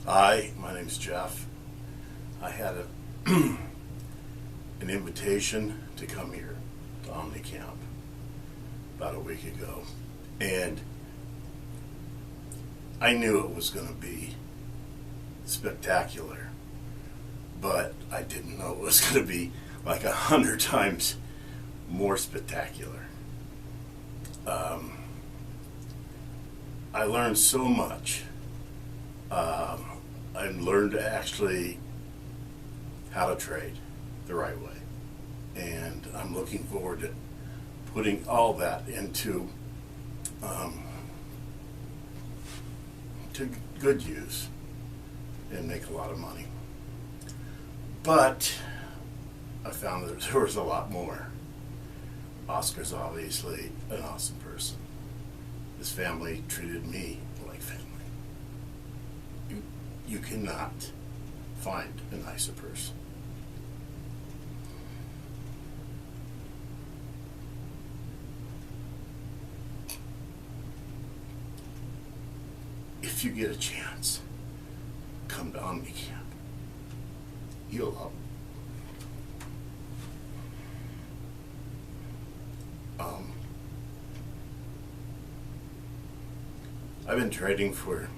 Hi, my name's Jeff. I had an invitation to come here to OMNICAMP about a week ago, and I knew it was going to be spectacular, but I didn't know it was going to be like 100 times more spectacular. I learned so much. I learned actually how to trade the right way, and I'm looking forward to putting all that into to good use and make a lot of money. But I found that there was a lot more. Oscar's obviously an awesome person. His family treated me like family. You cannot find a nicer person. If you get a chance, come to OMNICAMP. You'll love it. I've been trading for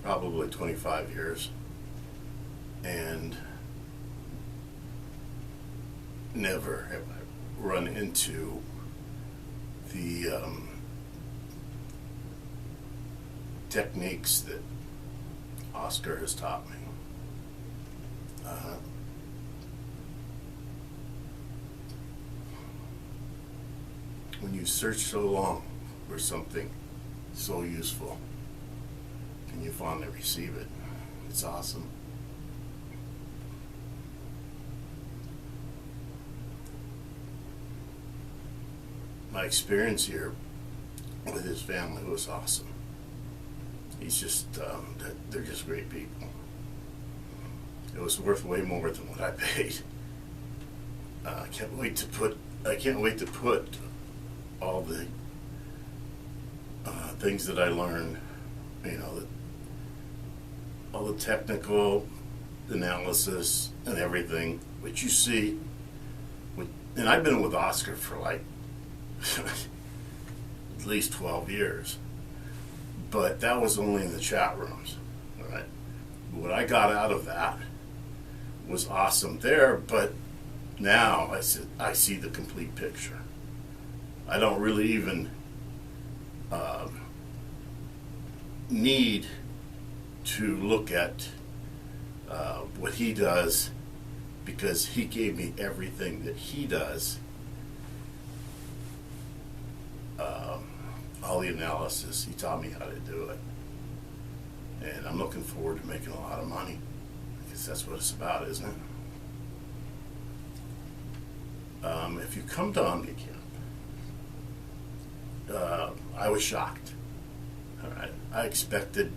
probably 25 years and never have I run into the techniques that Oscar has taught me. When you search so long for something so useful and you finally receive it, it's awesome. My experience here with his family was awesome. He's just, they're just great people. It was worth way more than what I paid. I can't wait to put all the things that I learned, all the technical analysis and everything, which you see, and I've been with Oscar for like at least 12 years, but that was only in the chat rooms, all right? What I got out of that was awesome there, but now I see the complete picture. I don't really even need to look at what he does, because he gave me everything that he does, all the analysis. He taught me how to do it, and I'm looking forward to making a lot of money, because that's what it's about, isn't it? If you come to OMNICAMP, I was shocked. All right, I expected,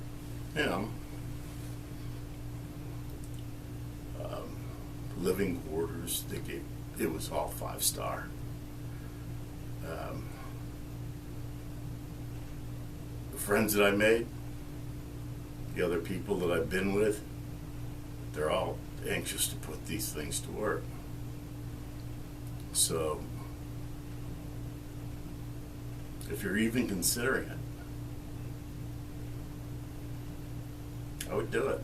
living quarters. It was all 5-star. The friends that I made, the other people that I've been with, they're all anxious to put these things to work. So, if you're even considering it, I would do it.